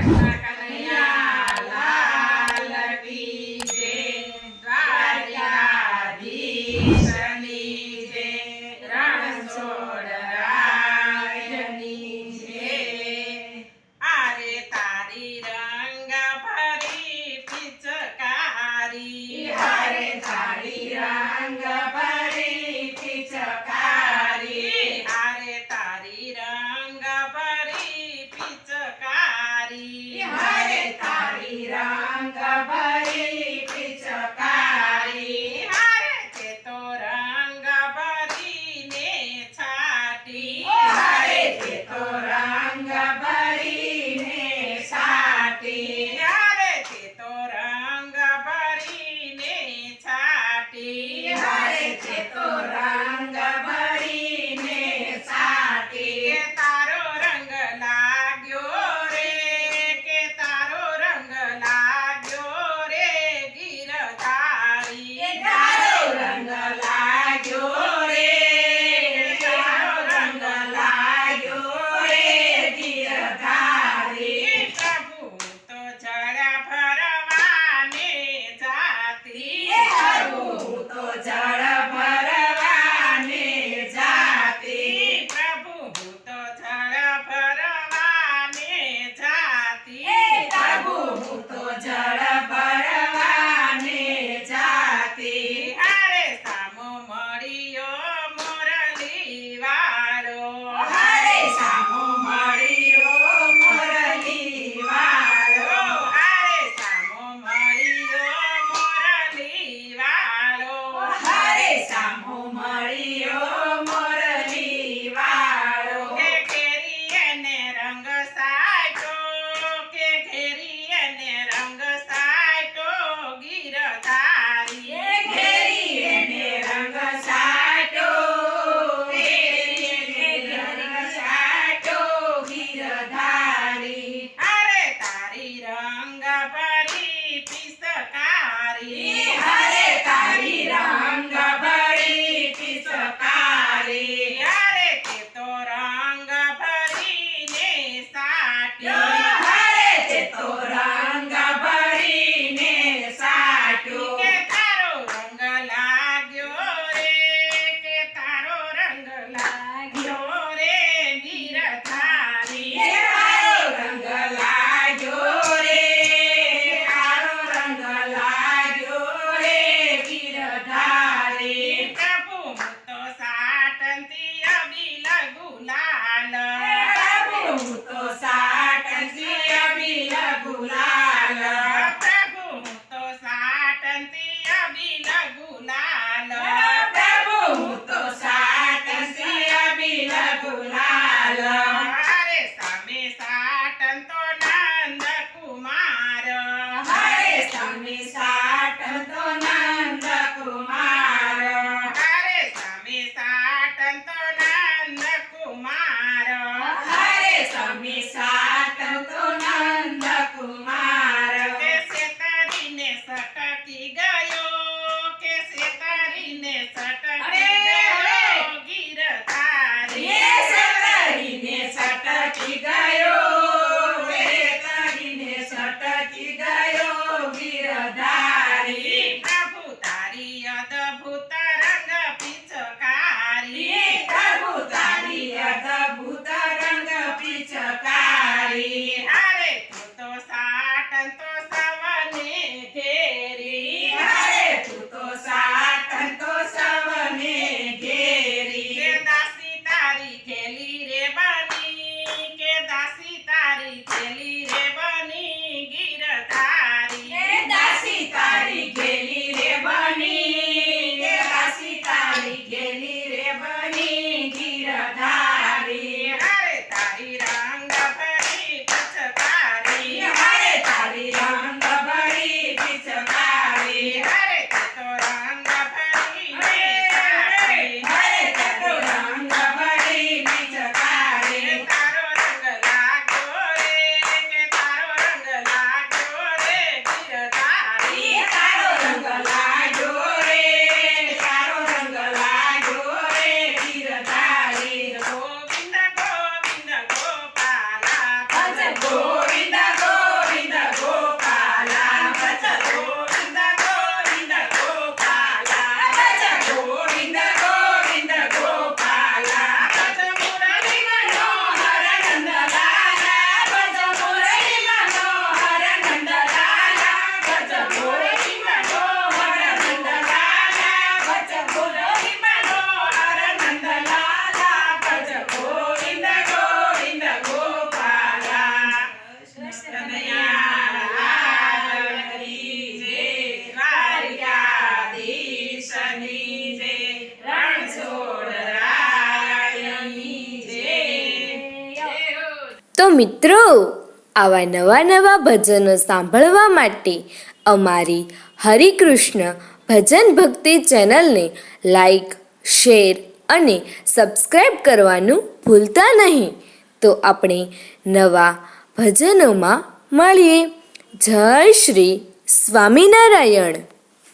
કૃષ્ણ કનૈયા લાલ કી જય, દ્વારકાધીશની જય, રણછોડરાયની જય. આરે તારી રંગ ભરી પિચકારી, હરે તારી રંગ ભરી પિચકારી, આરે તારી રંગ ભરી પિચકારી, હરે તારી રંગ ભરી પિચકારી, હારે તે તો રંગ ભરીને છાટી, હરે તે તો રંગ ભરીને છાટી, હારે તે તો રંગ ભરીને છાટી, હરે તે તો રંગ ભરીને છાટી. કે તારો રંગ લાગ્યો રે, કે તારો રંગ લાગ્યો રે ગિરધારી, તારો રંગ લાગ્યો રે, તારો રંગ લાગ્યો રે ગિરધારી, પ્રભુ તો જળ ભરવાને જાતી, પ્રભુ તો જળ ભરવાને જાતી, પ્રભુ તો જળ ભરવાને જાતી, પ્રભુ તો જળ ભરવાને જાતી. હારે સામો મળ્યો મોરલી વાળો, હરે સામો મળ્યો મુરલી વાળો, હારે સામો મળ્યો મોરલી વાળો, હરે સામો મળ્યો મુરલી વાળો, કે ઘેરી એને રંગ સાટ્યો, કે ઘેરી એને રંગ સાટ્યો ગિરધારી, ઘેરી એને રંગ સાટો, ઘેરી એને રંગ સાટો ગિરધારી, હારે તારી રંગ ભરી પિચકારી, હરે તારી રંગ ભરી પિચકારી, હારે તે તો રંગ ભરીને સાટી, હરે તે તો રંગ ભરીને સાટો, કે તારો રંગ લાગ્યો રે, કે તારો રંગ લાગ્યો રે ગિરધારી, તારો રંગ લાગ્યો રે, તારો રંગ લાગ્યો રે ગિરધારી, પ્રભુ તો સાટંતી અબીલ ગુલાલ, પ્રભુ તો સાટંતી અબીલ ગુલાલ, પ્રભુ તો સાટંતી અબીલ ગુલાલ, પ્રભુ તો સાટંતી અબીલ ગુલાલ, હારે સામે સાટન તો નંદ કુમાર, હરે સમી સાટન તો નંદ કુમાર, હારે સામે સાટન તો નંદ કુમાર, હરે સમી સાટન તો નંદ કુમાર, કે સેતરીને સટકી ગયો, કે સેતરીને સટકી ગયો ગિરધારી, એ સતરીને સટકી ગયો, એ મિત્રો, આવા નવા ભજનો સાંભળવા માટે અમારી હરિકૃષ્ણ ભજન ભક્તિ ચેનલને લાઈક, શેર અને સબસ્ક્રાઈબ કરવાનું ભૂલતા નહીં. તો આપણે નવા ભજનોમાં મળીએ. જય શ્રી સ્વામિનારાયણ.